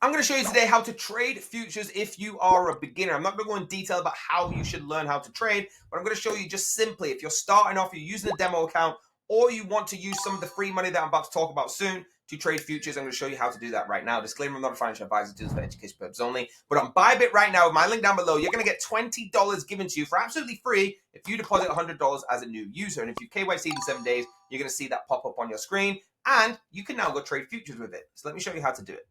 I'm going to show you today how to trade futures if you are a beginner. I'm not going to go in detail about how you should learn how to trade, but I'm going to show you just simply if you're starting off, you're using a demo account, or you want to use some of the free money that I'm about to talk about soon to trade futures. I'm going to show you how to do that right now. Disclaimer, I'm not a financial advisor, do this for education purposes only. But on Bybit right now, with my link down below, you're going to get $20 given to you for absolutely free if you deposit $100 as a new user. And if you KYC in 7 days, you're going to see that pop up on your screen, and you can now go trade futures with it. So let me show you how to do it.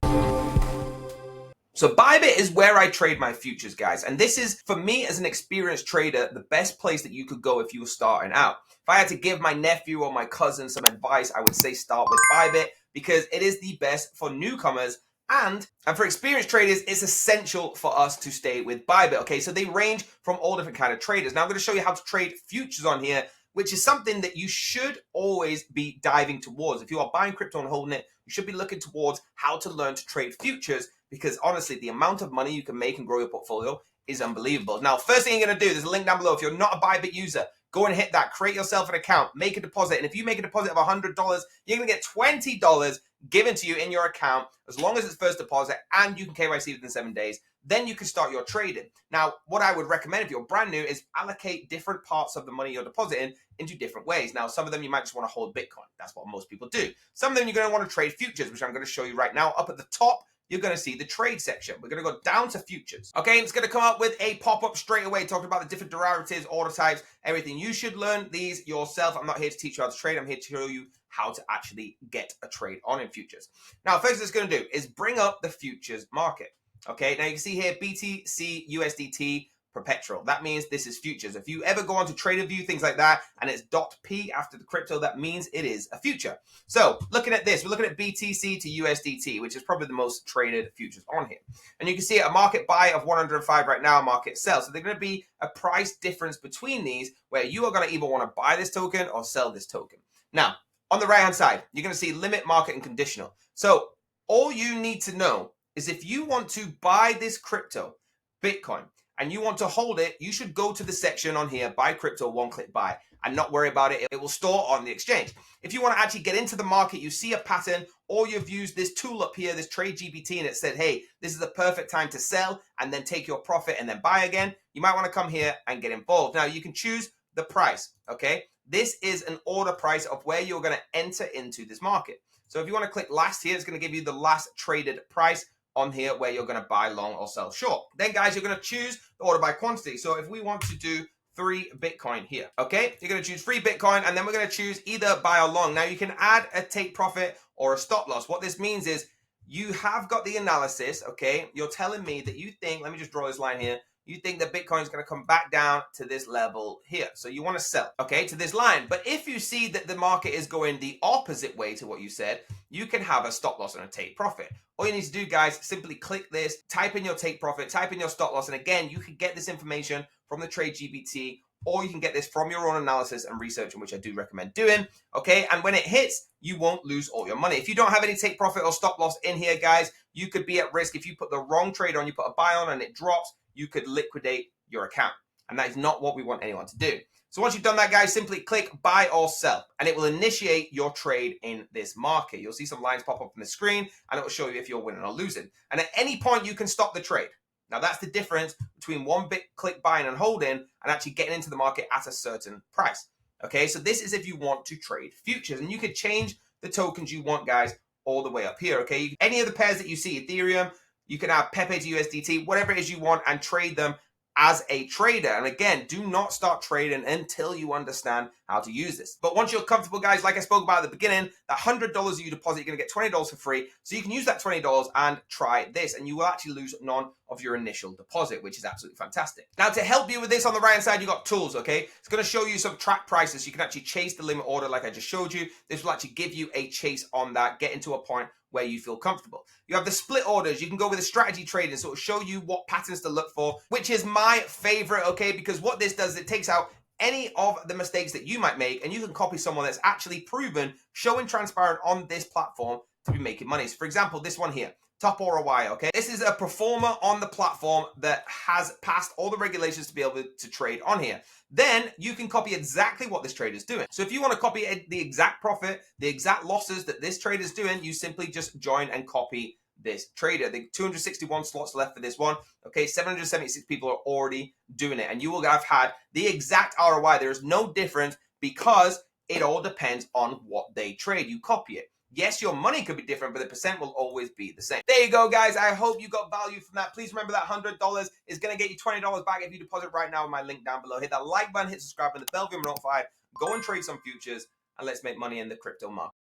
So Bybit is where I trade my futures, guys. And this is, for me as an experienced trader, the best place that you could go if you were starting out. If I had to give my nephew or my cousin some advice, I would say start with Bybit because it is the best for newcomers. And for experienced traders, it's essential for us to stay with Bybit. Okay, so they range from all different kind of traders. Now I'm going to show you how to trade futures on here, which is something that you should always be diving towards. If you are buying crypto and holding it, you should be looking towards how to learn to trade futures, because honestly, the amount of money you can make and grow your portfolio is unbelievable. Now, first thing you're going to do, there's a link down below. If you're not a Bybit user, go and hit that, create yourself an account, make a deposit. And if you make a deposit of $100, you're going to get $20 given to you in your account as long as it's first deposit, and you can KYC within 7 days. Then you can start your trading. Now, what I would recommend if you're brand new is allocate different parts of the money you're depositing into different ways. Now, some of them you might just want to hold Bitcoin. That's what most people do. Some of them you're going to want to trade futures, which I'm going to show you right now. Up at the top, you're going to see the trade section. We're going to go down to futures. Okay, it's going to come up with a pop-up straight away talking about the different derivatives, order types, everything. You should learn these yourself. I'm not here to teach you how to trade. I'm here to show you how to actually get a trade on in futures. Now, first thing it's going to do is bring up the futures market. Okay, now you can see here BTC USDT perpetual. That means this is futures. If you ever go on to TraderView, things like that, and it's .p after the crypto, that means it is a future. So looking at this, we're looking at BTC to USDT, which is probably the most traded futures on here. And you can see a market buy of 105 right now, a market sell. So there's going to be a price difference between these where you are going to either want to buy this token or sell this token. Now, on the right-hand side, you're going to see limit, market, and conditional. So all you need to know is if you want to buy this crypto, Bitcoin, and you want to hold it, you should go to the section on here, buy crypto, one-click buy, and not worry about it. It will store on the exchange. If you want to actually get into the market, you see a pattern, or you've used this tool up here, this Trade GPT, and it said, hey, this is the perfect time to sell and then take your profit and then buy again. You might want to come here and get involved. Now, you can choose the price, okay? This is an order price of where you're going to enter into this market. So if you want to click last here, it's going to give you the last traded price on here where you're going to buy long or sell short. Then guys, you're going to choose the order by quantity. So if we want to do 3 Bitcoin here, okay, you're going to choose 3 Bitcoin, and then we're going to choose either buy or long. Now you can add a take profit or a stop loss. What this means is you have got the analysis, okay? You're telling me that you think, let me just draw this line here. You think that Bitcoin is going to come back down to this level here. So you want to sell, okay, to this line. But if you see that the market is going the opposite way to what you said, you can have a stop loss and a take profit. All you need to do, guys, simply click this, type in your take profit, type in your stop loss. And again, you can get this information from the Trade GPT, or you can get this from your own analysis and research, which I do recommend doing, okay? And when it hits, you won't lose all your money. If you don't have any take profit or stop loss in here, guys, you could be at risk. If you put the wrong trade on, you put a buy on and it drops, you could liquidate your account. And that is not what we want anyone to do. So once you've done that, guys, simply click buy or sell, and it will initiate your trade in this market. You'll see some lines pop up on the screen, and it will show you if you're winning or losing. And at any point, you can stop the trade. Now, that's the difference between one click buying and holding and actually getting into the market at a certain price. Okay, so this is if you want to trade futures, and you could change the tokens you want, guys, all the way up here. Okay, any of the pairs that you see, Ethereum, you can have Pepe to USDT, whatever it is you want, and trade them as a trader. And again, do not start trading until you understand how to use this. But once you're comfortable, guys, like I spoke about at the beginning, that $100 you deposit, you're going to get $20 for free. So you can use that $20 and try this, and you will actually lose none of your initial deposit, which is absolutely fantastic. Now, to help you with this, on the right hand side, you got tools, okay? It's going to show you some track prices. You can actually chase the limit order like I just showed you. This will actually give you a chase on that, get into a point where you feel comfortable. You have the split orders. You can go with a strategy trading, so it'll show you what patterns to look for, which is my favorite, okay? Because what this does, it takes out any of the mistakes that you might make, and you can copy someone that's actually proven, showing transparent on this platform to be making money. So for example, this one here, Top ROI, okay? This is a performer on the platform that has passed all the regulations to be able to trade on here. Then you can copy exactly what this trader is doing. So if you want to copy the exact profit, the exact losses that this trader is doing, you simply just join and copy this trader. The 261 slots left for this one. Okay, 776 people are already doing it, and you will have had the exact ROI. There is no difference because it all depends on what they trade. You copy it. Yes, your money could be different, but the percent will always be the same. There you go, guys. I hope you got value from that. Please remember that $100 is going to get you $20 back if you deposit right now with my link down below. Hit that like button, hit subscribe, and the bell to be notified. Go and trade some futures, and let's make money in the crypto market.